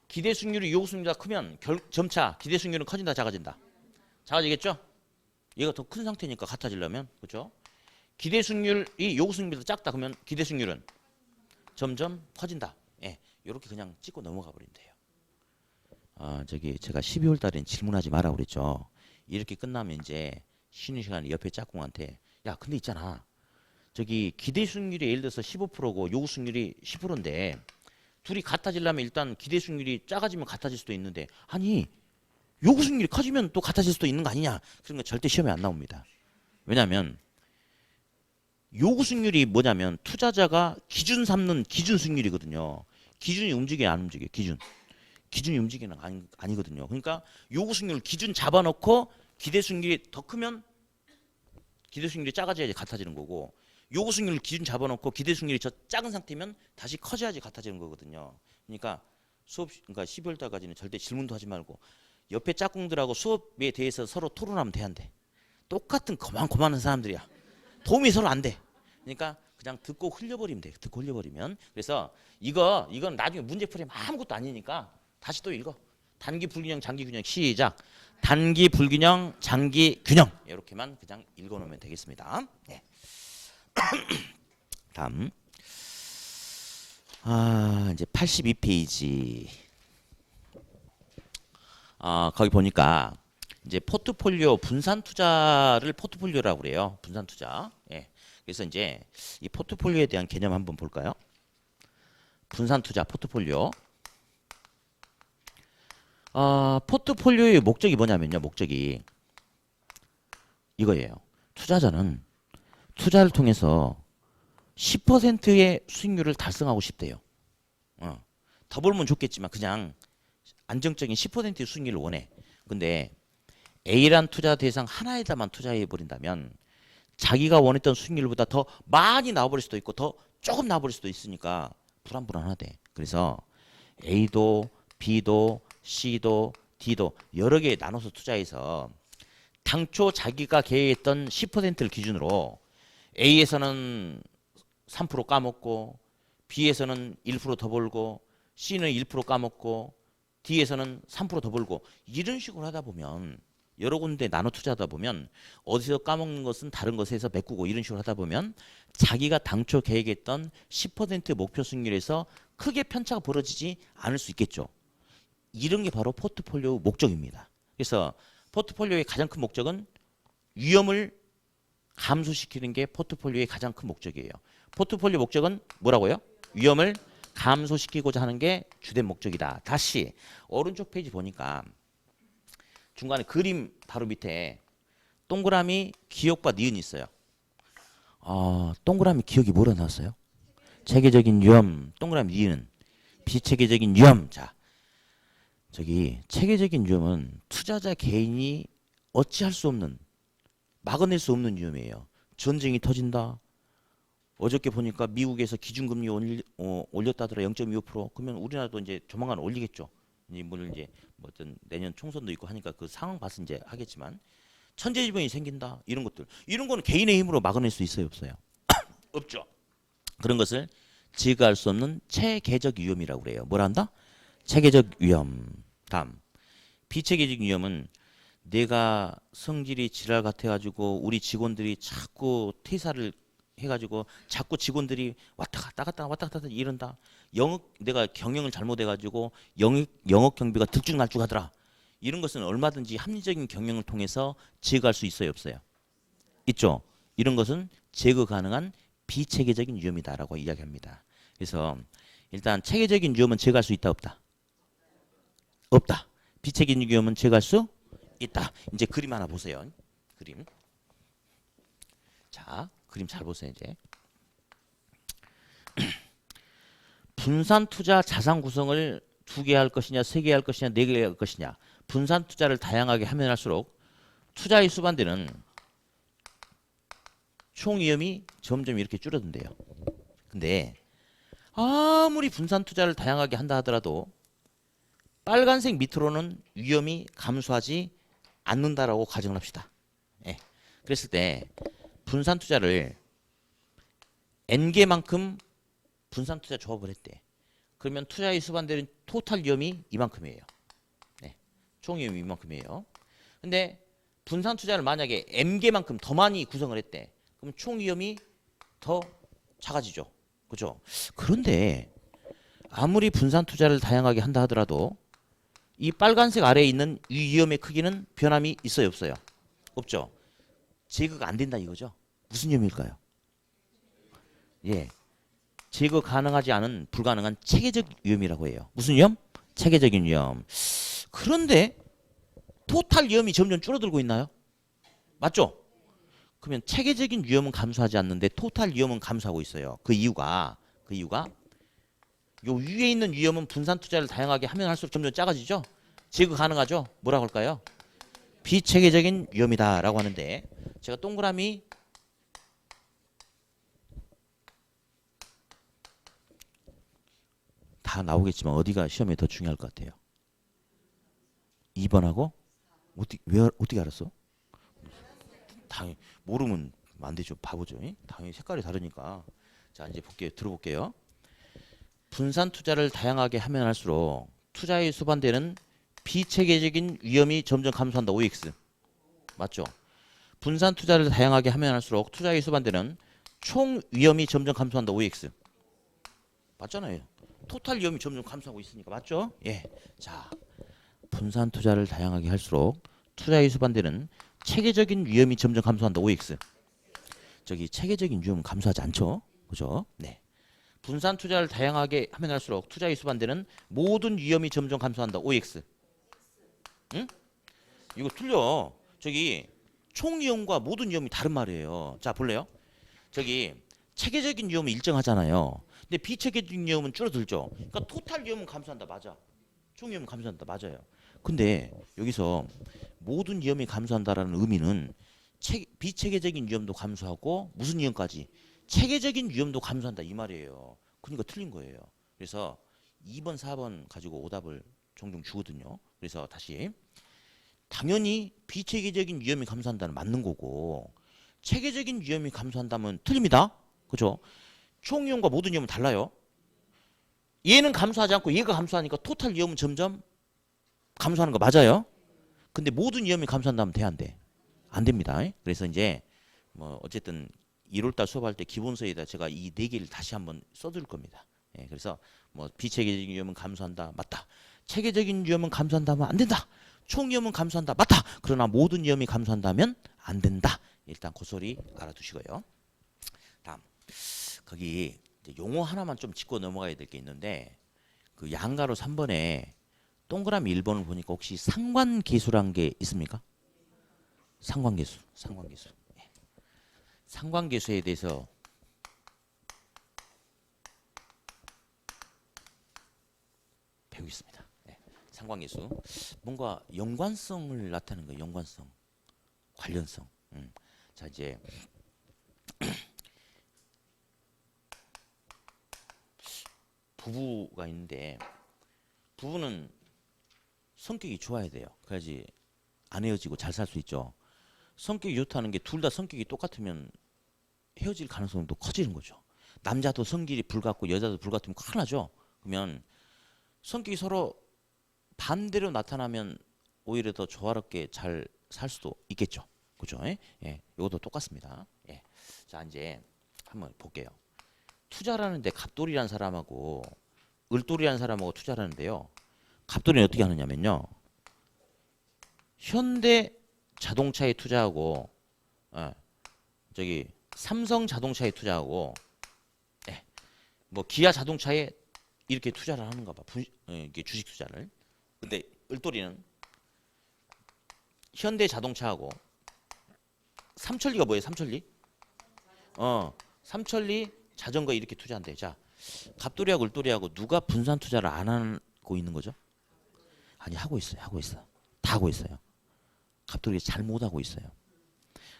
기대 수익률이 요구 수익률보다 크면 점차 기대 수익률은 커진다, 작아진다? 작아지겠죠? 얘가 더 큰 상태니까 같아지려면 그렇죠? 기대 수익률이 요구 수익률보다 작다 그러면 기대 수익률은 점점 커진다. 예, 이렇게 그냥 찍고 넘어가 버리면 돼요. 저기 제가 12월 달엔 질문하지 마라 그랬죠. 이렇게 끝나면 이제 쉬는 시간에 옆에 짝꿍한테 야 근데 있잖아. 저기 기대 수익률이 예를 들어서 15%고 요구 수익률이 10%인데 둘이 같아지려면 일단 기대 수익률이 작아지면 같아질 수도 있는데 아니 요구 수익률이 커지면 또 같아질 수도 있는 거 아니냐. 그런 거 절대 시험에 안 나옵니다. 왜냐하면 요구 수익률이 뭐냐면 투자자가 기준 삼는 기준 수익률이거든요. 기준이 움직여야 안 움직여요. 기준이 움직이는 거 아니거든요. 그러니까 요구 수익률 기준 잡아놓고 기대 수익률이 더 크면 기대 수익률이 작아져야지 같아지는 거고 요구 수익률 기준 잡아놓고 기대 수익률이 저 작은 상태면 다시 커져야지 같아지는 거거든요. 그러니까 그러니까 12월 달까지는 절대 질문도 하지 말고 옆에 짝꿍들하고 수업에 대해서 서로 토론하면 돼한대. 똑같은 거만한 사람들이야. 도움이 서로 안 돼. 그러니까 그냥 듣고 흘려버리면 돼. 듣고 흘려버리면. 그래서 이건 나중에 문제 풀이면 아무것도 아니니까 다시 또 읽어. 단기 불균형, 장기 균형 시작. 단기 불균형, 장기 균형 이렇게만 그냥 읽어놓으면 되겠습니다. 네. 다음. 이제 82페이지. 거기 보니까 이제 포트폴리오 분산 투자를 포트폴리오라고 그래요. 분산 투자. 예. 그래서 이제 이 포트폴리오에 대한 개념 한번 볼까요? 분산 투자 포트폴리오. 포트폴리오의 목적이 뭐냐면요. 목적이 이거예요. 투자자는 투자를 통해서 10%의 수익률을 달성하고 싶대요. 더 벌면 좋겠지만 그냥 안정적인 10%의 수익률을 원해. 근데 A란 투자 대상 하나에다만 투자해 버린다면 자기가 원했던 수익률보다 더 많이 나와버릴 수도 있고 더 조금 나와버릴 수도 있으니까 불안하대. 그래서 A도 B도 C도 D도 여러 개 나눠서 투자해서 당초 자기가 계획했던 10%를 기준으로 A에서는 3% 까먹고 B에서는 1% 더 벌고 C는 1% 까먹고 D에서는 3% 더 벌고 이런 식으로 하다 보면 여러 군데 나눠 투자하다 보면 어디서 까먹는 것은 다른 것에서 메꾸고 이런 식으로 하다 보면 자기가 당초 계획했던 10% 목표 수익률에서 크게 편차가 벌어지지 않을 수 있겠죠. 이런 게 바로 포트폴리오 목적입니다. 그래서 포트폴리오의 가장 큰 목적은 위험을 감소시키는 게 포트폴리오의 가장 큰 목적이에요. 포트폴리오 목적은 뭐라고요? 위험을 감소시키고자 하는 게 주된 목적이다. 다시 오른쪽 페이지 보니까 중간에 그림 바로 밑에 동그라미 기억과 니은이 있어요. 동그라미 기억이 뭐라 나왔어요? 체계적인 위험, 동그라미 니은, 비체계적인 위험. 자, 저기 체계적인 위험은 투자자 개인이 어찌할 수 없는, 막아낼 수 없는 위험이에요. 전쟁이 터진다. 어저께 보니까 미국에서 기준금리 올렸다더라 0.25%. 그러면 우리나라도 이제 조만간 올리겠죠. 물론 이제 뭐 어떤 내년 총선도 있고 하니까 그 상황 봐서 이제 하겠지만 천재지변이 생긴다 이런 것들 이런 거는 개인의 힘으로 막아낼 수 있어요 없어요? 없죠. 그런 것을 제거할 수 없는 체계적 위험이라고 그래요. 뭐라 한다? 체계적 위험. 다음 비체계적 위험은 내가 성질이 지랄 같아가지고 우리 직원들이 자꾸 퇴사를 해가지고 자꾸 직원들이 왔다 갔다 이런다. 내가 경영을 잘못해가지고 영업 경비가 들쭉날쭉하더라. 이런 것은 얼마든지 합리적인 경영을 통해서 제거할 수 있어요 없어요? 있죠. 이런 것은 제거 가능한 비체계적인 위험이다라고 이야기합니다. 그래서 일단 체계적인 위험은 제거할 수 있다 없다? 없다. 비체계적인 위험은 제거할 수 있다. 이제 그림 하나 보세요. 그림. 자, 그림 잘 보세요. 이제 분산 투자 자산 구성을 2개 할 것이냐, 3개 할 것이냐, 4개 할 것이냐. 분산 투자를 다양하게 하면 할수록 투자의 수반되는 총 위험이 점점 이렇게 줄어든대요. 근데 아무리 분산 투자를 다양하게 한다 하더라도 빨간색 밑으로는 위험이 감소하지 않는다라고 가정을 합시다. 예. 그랬을 때 분산 투자를 n개만큼 분산 투자 조합을 했대. 그러면 투자의 수반되는 토탈 위험이 이만큼이에요. 네. 총 위험이 이만큼이에요. 근데 분산 투자를 만약에 m개만큼 더 많이 구성을 했대. 그럼 총 위험이 더 작아지죠. 그죠? 그런데 아무리 분산 투자를 다양하게 한다 하더라도 이 빨간색 아래에 있는 이 위험의 크기는 변함이 있어요, 없어요? 없죠. 제거가 안 된다 이거죠. 무슨 위험일까요? 예. 제거 가능하지 않은 불가능한 체계적 위험이라고 해요. 무슨 위험? 체계적인 위험. 그런데 토탈 위험이 점점 줄어들고 있나요? 맞죠? 그러면 체계적인 위험은 감소하지 않는데 토탈 위험은 감소하고 있어요. 그 이유가 요 위에 있는 위험은 분산 투자를 다양하게 하면 할수록 점점 작아지죠. 제거 가능하죠. 뭐라고 할까요? 비체계적인 위험이다라고 하는데 제가 동그라미 다 나오겠지만 어디가 시험에 더 중요할 것 같아요? 2번하고 어떻게 알았어? 당연히 모르면 안 되죠. 바보죠. 당연히 색깔이 다르니까. 자, 이제 들어볼게요. 분산 투자를 다양하게 하면 할수록 투자에 수반되는 비체계적인 위험이 점점 감소한다. OX. 맞죠? 분산 투자를 다양하게 하면 할수록 투자에 수반되는 총 위험이 점점 감소한다. OX. 맞잖아요. 토탈 위험이 점점 감소하고 있으니까. 맞죠? 예. 자, 분산 투자를 다양하게 할수록 투자에 수반되는 체계적인 위험이 점점 감소한다. OX. 저기 체계적인 위험은 감소하지 않죠? 그죠? 네. 분산 투자를 다양하게 하면 할수록 투자에 수반되는 모든 위험이 점점 감소한다. OX. 응? 이거 틀려. 저기 총 위험과 모든 위험이 다른 말이에요. 자, 볼래요? 저기 체계적인 위험은 일정하잖아요. 근데 비체계적인 위험은 줄어들죠. 그러니까 토탈 위험은 감소한다. 맞아. 총 위험은 감소한다. 맞아요. 근데 여기서 모든 위험이 감소한다라는 의미는 비체계적인 위험도 감소하고 무슨 위험까지? 체계적인 위험도 감소한다 이 말이에요. 그러니까 틀린 거예요. 그래서 2번, 4번 가지고 오답을 종종 주거든요. 그래서 다시 당연히 비체계적인 위험이 감소한다는 맞는 거고 체계적인 위험이 감소한다면 틀립니다. 그죠? 총 위험과 모든 위험은 달라요. 얘는 감소하지 않고 얘가 감소하니까 토탈 위험은 점점 감소하는 거 맞아요. 근데 모든 위험이 감소한다면 돼 안 돼? 안 됩니다. 그래서 이제 뭐 어쨌든 1월달 수업할 때 기본서에다 제가 이 4개를 다시 한번 써둘 겁니다. 예, 그래서 뭐 비체계적인 위험은 감소한다. 맞다. 체계적인 위험은 감소한다면 안 된다. 총 위험은 감소한다. 맞다. 그러나 모든 위험이 감소한다면 안 된다. 일단 그 소리 알아두시고요. 다음 거기 용어 하나만 좀 짚고 넘어가야 될 게 있는데 그 양가로 3번에 동그라미 1번을 보니까 혹시 상관계수란 게 있습니까? 상관계수. 예. 상관계수에 대해서 배우겠습니다. 예. 상관계수. 뭔가 연관성을 나타내는 거예요. 연관성. 관련성. 자, 이제 부부가 있는데 부부는 성격이 좋아야 돼요. 그래야지 안 헤어지고 잘 살 수 있죠. 성격이 좋다는 게 둘 다 성격이 똑같으면 헤어질 가능성도 커지는 거죠. 남자도 성질이 불같고 여자도 불같으면 큰일 나죠. 그러면 성격이 서로 반대로 나타나면 오히려 더 조화롭게 잘 살 수도 있겠죠. 그죠? 예, 이것도 똑같습니다. 예. 자, 이제 한번 볼게요. 투자를 하는데 갑돌이라는 사람하고 을돌이라는 사람하고 투자를 하는데요. 갑돌이는 어떻게 하느냐면요. 현대 자동차에 투자하고 저기 삼성 자동차에 투자하고 예, 뭐 기아 자동차에 이렇게 투자를 하는가 봐. 이게 주식 투자를. 근데 을돌이는 현대 자동차하고 삼천리가 뭐예요? 삼천리? 삼천리 자전거 이렇게 투자한대. 자, 갑돌이하고 을돌이하고 누가 분산 투자를 안 하고 있는 거죠? 아니 하고 있어요. 하고 있어. 다 하고 있어요. 갑돌이 잘못 하고 있어요.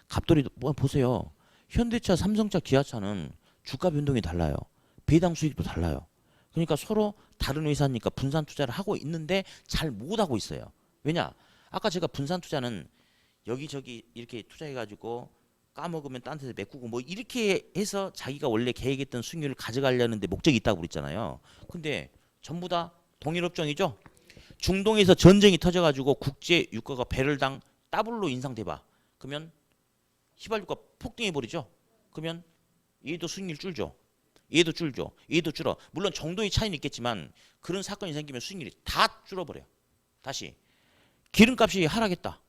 갑돌이 뭐 보세요. 현대차, 삼성차, 기아차는 주가 변동이 달라요. 배당 수익도 달라요. 그러니까 서로 다른 회사니까 분산 투자를 하고 있는데 잘 못 하고 있어요. 왜냐? 아까 제가 분산 투자는 여기저기 이렇게 투자해가지고 까먹으면 딴 데서 메꾸고 뭐 이렇게 해서 자기가 원래 계획했던 수익률을 가져가려는데 목적이 있다고 그랬잖아요. 근데 전부 다 동일 업종이죠. 중동에서 전쟁이 터져가지고 국제 유가가 배럴당 더블로 인상돼봐. 그러면 휘발유가 폭등해버리죠. 그러면 얘도 수익률 줄죠. 얘도 줄죠. 얘도 줄어. 물론 정도의 차이는 있겠지만 그런 사건이 생기면 수익률이 다 줄어버려요. 다시 기름값이 하락했다.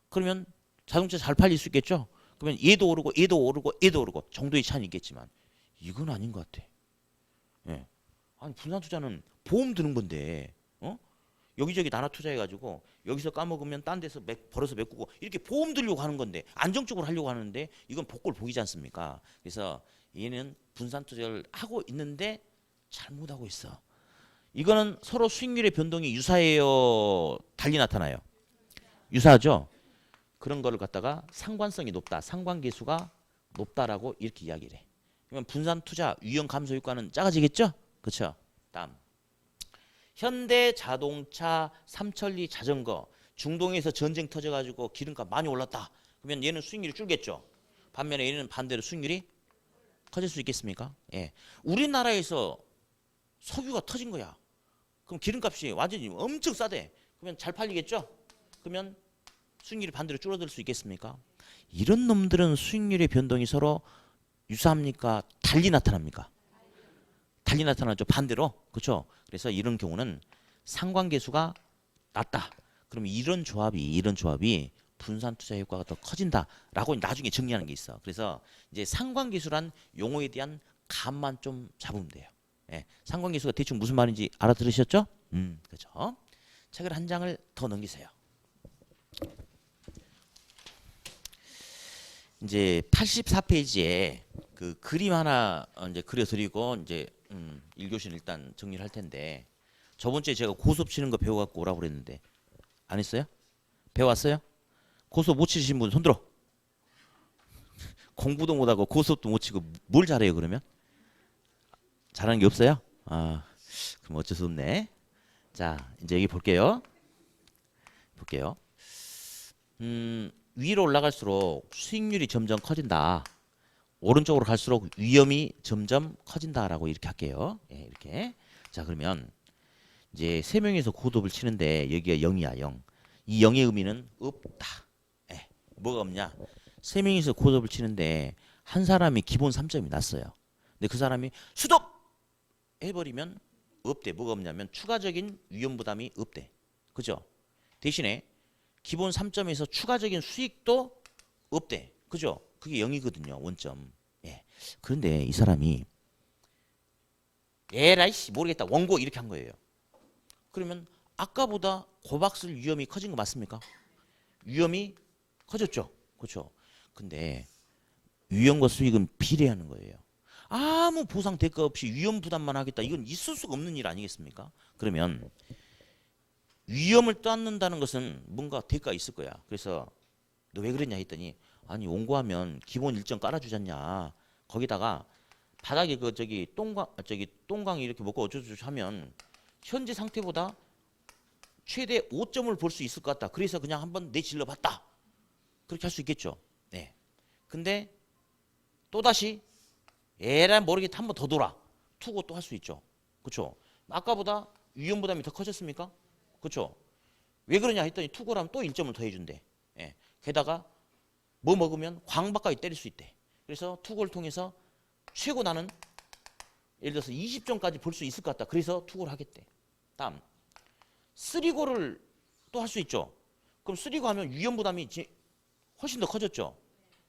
그러면 자동차 잘 팔릴 수 있겠죠. 그러면 얘도 오르고 얘도 오르고 얘도 오르고 정도의 차이는 있겠지만 이건 아닌 것 같아. 예. 아니 분산 투자는 보험 드는 건데 여기저기 나눠 투자해가지고 여기서 까먹으면 딴 데서 벌어서 메꾸고 이렇게 보험 들려고 하는 건데 안정적으로 하려고 하는데 이건 복골 복이지 않습니까? 그래서 얘는 분산 투자를 하고 있는데 잘못하고 있어. 이거는 서로 수익률의 변동이 유사해요, 달리 나타나요? 유사하죠? 그런 거를 갖다가 상관성이 높다, 상관계수가 높다라고 이렇게 이야기를 해. 그러면 분산 투자 위험 감소 효과는 작아지겠죠? 그렇죠? 다음. 현대 자동차, 삼천리 자전거, 중동에서 전쟁 터져가지고 기름값 많이 올랐다. 그러면 얘는 수익률이 줄겠죠. 반면에 얘는 반대로 수익률이 커질 수 있겠습니까? 예. 우리나라에서 석유가 터진 거야. 그럼 기름값이 완전히 엄청 싸대. 그러면 잘 팔리겠죠? 그러면 수익률이 반대로 줄어들 수 있겠습니까? 이런 놈들은 수익률의 변동이 서로 유사합니까? 달리 나타납니까? 달리 나타나죠. 반대로. 그렇죠? 그래서 이런 경우는 상관계수가 낮다. 그러면 이런 조합이 분산 투자 효과가 더 커진다라고 나중에 정리하는 게 있어. 그래서 이제 상관계수란 용어에 대한 감만 좀 잡으면 돼요. 예, 상관계수가 대충 무슨 말인지 알아들으셨죠? 그렇죠. 책을 한 장을 더 넘기세요. 이제 84페이지에 그 그림 하나 이제 그려드리고 이제 1교시는 일단 정리를 할 텐데 저번 주에 제가 고수업 치는 거 배워갖고 오라고 그랬는데 안 했어요? 배워왔어요? 고수업 못 치신 분 손들어. 공부도 못하고 고수업도 못 치고 뭘 잘해요 그러면? 잘하는 게 없어요? 아 그럼 어쩔 수 없네. 자 이제 여기 볼게요. 위로 올라갈수록 수익률이 점점 커진다. 오른쪽으로 갈수록 위험이 점점 커진다라고 이렇게 할게요. 예, 이렇게. 자 그러면 이제 세 명이서 고도업을 치는데 여기가 0이야 0. 이 0의 의미는 없다. 예, 뭐가 없냐? 세 명이서 고도업을 치는데 한 사람이 기본 3점이 났어요. 근데 그 사람이 수독 해버리면 없대. 뭐가 없냐면 추가적인 위험 부담이 없대. 그죠? 대신에 기본 3점에서 추가적인 수익도 없대. 그죠? 그게 0이거든요. 원점. 예. 그런데 이 사람이 에라이씨 모르겠다. 원고 이렇게 한 거예요. 그러면 아까보다 고박슬 위험이 커진 거 맞습니까? 위험이 커졌죠. 그렇죠? 근데 위험과 수익은 비례하는 거예요. 아무 보상 대가 없이 위험 부담만 하겠다. 이건 있을 수가 없는 일 아니겠습니까? 그러면 위험을 떠안는다는 것은 뭔가 대가가 있을 거야. 그래서 너 왜 그랬냐 했더니 아니 원고하면 기본 일정 깔아주잖냐. 거기다가 바닥에 그 똥강 이렇게 먹고 어쩌고저쩌고 하면 현재 상태보다 최대 5점을 볼 수 있을 것 같다. 그래서 그냥 한번 내질러 봤다. 그렇게 할 수 있겠죠. 네. 근데 또 다시 에라 모르겠다 한번 더 돌아. 투고 또 할 수 있죠. 그렇죠? 아까보다 위험 부담이 더 커졌습니까? 그렇죠? 왜 그러냐 했더니 투고라면 또 1점을 더해준대. 예. 게다가 뭐 먹으면 광박까지 때릴 수 있대. 그래서 투고를 통해서 최고 나는 예를 들어서 20점까지 볼 수 있을 것 같다. 그래서 투고를 하겠대. 다음 쓰리고를 또 할 수 있죠. 그럼 쓰리고 하면 위험 부담이 훨씬 더 커졌죠.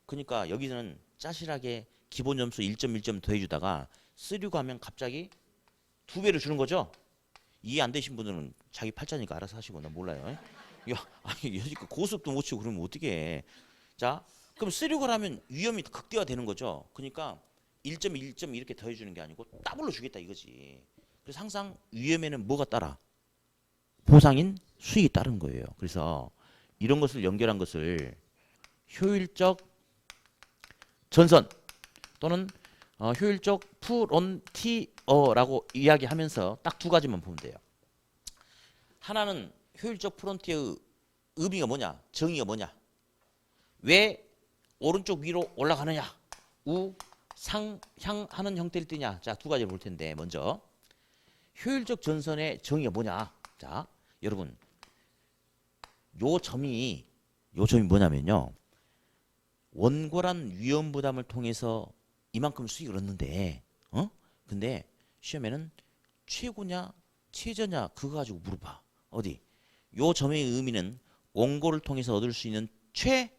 그러니까 여기는 짜실하게 기본 점수 1.1점 더해주다가 쓰리고 하면 갑자기 2배를 주는 거죠. 이해 안 되신 분들은 자기 팔자니까 알아서 하시고 나 몰라요. 야, 아니 여지껏 고스톱도 못 치고 그러면 어떻게 해. 자, 그럼 쓰리고를 하면 위험이 극대화되는 거죠. 그러니까 1.1점 이렇게 더해주는 게 아니고 더블로 주겠다 이거지. 그래서 항상 위험에는 뭐가 따라? 보상인 수익이 따른 거예요. 그래서 이런 것을 연결한 것을 효율적 전선 또는 효율적 프론티어라고 이야기하면서 딱 두 가지만 보면 돼요. 하나는 효율적 프론티어의 의미가 뭐냐? 정의가 뭐냐? 왜 오른쪽 위로 올라가느냐? 우상향하는 형태일 때냐? 자, 두 가지를 볼 텐데 먼저 효율적 전선의 정의가 뭐냐? 자, 여러분 요 점이 뭐냐면요. 원고란 위험 부담을 통해서 이만큼 수익을 얻는데 근데 시험에는 최고냐 최저냐 그거 가지고 물어봐. 어디? 요 점의 의미는 원고를 통해서 얻을 수 있는 최고죠.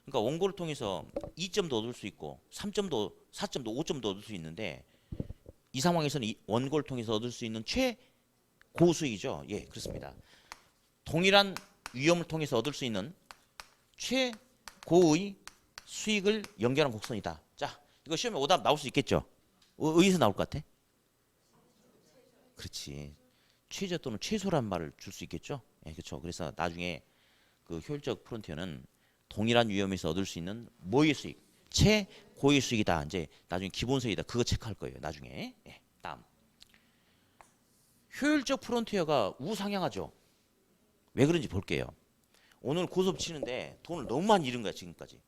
그러니까 원고를 통해서 2점도 얻을 수 있고 3점도 4점도 5점도 얻을 수 있는데 이 상황에서는 이 원고를 통해서 얻을 수 있는 최고 수익이죠. 예, 그렇습니다. 동일한 위험을 통해서 얻을 수 있는 최고의 수익을 연결한 곡선이다. 자, 이거 시험에 오답 나올 수 있겠죠? 어디서 나올 것 같아? 그렇지. 최저 또는 최소란 말을 줄 수 있겠죠? 예, 그렇죠. 그래서 나중에 그 효율적 프론티어는 동일한 위험에서 얻을 수 있는 뭐의 수익? 최고의 수익이다. 이제 나중에 기본서이다. 그거 체크할 거예요. 나중에. 예, 다음. 효율적 프론티어가 우상향하죠. 왜 그런지 볼게요. 오늘 고스톱 치는데 돈을 너무 많이 잃은 거야 지금까지.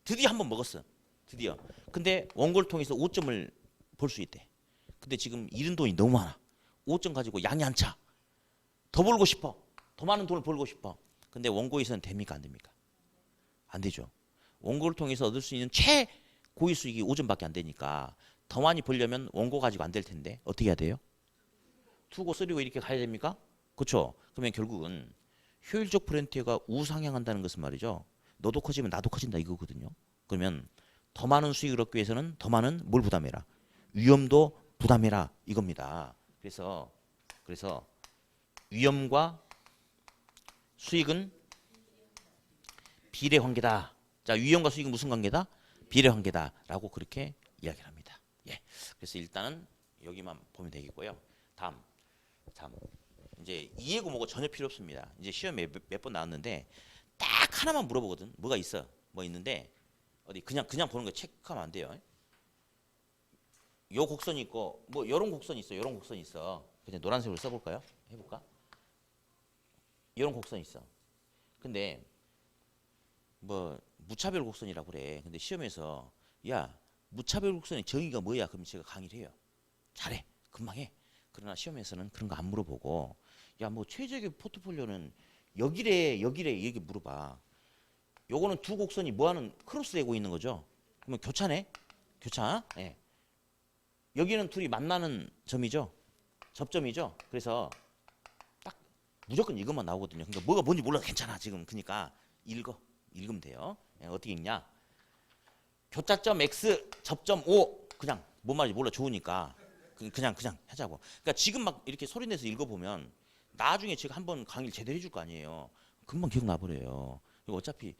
드디어 한 번 먹었어. 드디어. 근데 원고를 통해서 5점을 볼 수 있대. 근데 지금 잃은 돈이 너무 많아. 5점 가지고 양이 안 차. 더 벌고 싶어. 더 많은 돈을 벌고 싶어. 근데 원고에서는 됩니까 안 됩니까? 안 되죠. 원고를 통해서 얻을 수 있는 최고의 수익이 5점밖에 안 되니까 더 많이 벌려면 원고 가지고 안 될 텐데 어떻게 해야 돼요? 투고 쓰리고 이렇게 가야 됩니까? 그렇죠. 그러면 결국은 효율적 프론티어가 우상향한다는 것은 말이죠. 너도 커지면 나도 커진다 이거거든요. 그러면 더 많은 수익을 얻기 위해서는 더 많은 뭘 부담해라. 위험도 부담해라 이겁니다. 그래서 위험과 수익은 비례 관계다. 자, 위험과 수익은 무슨 관계다? 비례 관계다라고 그렇게 이야기를 합니다. 예. 그래서 일단은 여기만 보면 되겠고요. 다음. 이제 이해고 뭐고 전혀 필요 없습니다. 이제 시험에 몇 번 나왔는데 딱 하나만 물어보거든. 뭐가 있어? 뭐 있는데 어디 그냥 보는 거 체크하면 안 돼요. 요 곡선이 있고 뭐 요런 곡선이 있어. 요런 곡선이 있어. 그냥 노란색으로 써볼까요? 해볼까? 요런 곡선이 있어. 근데 뭐 무차별 곡선이라고 그래. 근데 시험에서 야 무차별 곡선의 정의가 뭐야? 그럼 제가 강의를 해요. 잘해. 금방 해. 그러나 시험에서는 그런 거 안 물어보고 야 뭐 최적의 포트폴리오는 여기래 이렇게 물어봐. 요거는 두 곡선이 뭐하는 크로스되고 있는 거죠. 그러면 교차네. 교차. 예. 여기는 둘이 만나는 점이죠. 접점이죠. 그래서 딱 무조건 이것만 나오거든요. 그러니까 뭐가 뭔지 몰라도 괜찮아 지금. 그러니까 읽으면 돼요. 예, 어떻게 읽냐? 교차점 X 접점 O 그냥 뭔 말인지 몰라 좋으니까 그냥 하자고. 그러니까 지금 막 이렇게 소리 내서 읽어보면 나중에 제가 한번 강의를 제대로 해줄 거 아니에요. 금방 기억나 버려요. 어차피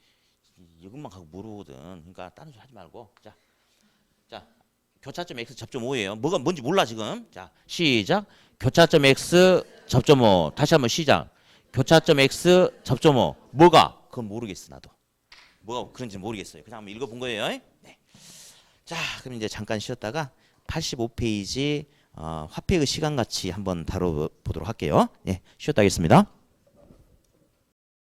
이것만 가고 모르거든. 그러니까 다른 소리 하지 말고 자 교차점 X 접점 O예요. 뭐가 뭔지 몰라 지금. 자 시작. 교차점 X 접점 O. 다시 한번 시작. 교차점 X 접점 O. 뭐가? 그건 모르겠어 나도. 뭐가 그런지 모르겠어요. 그냥 한번 읽어본 거예요. 네. 자 그럼 이제 잠깐 쉬었다가 85페이지 화폐의 시간같이 한번 다뤄보도록 할게요. 예, 쉬었다 하겠습니다.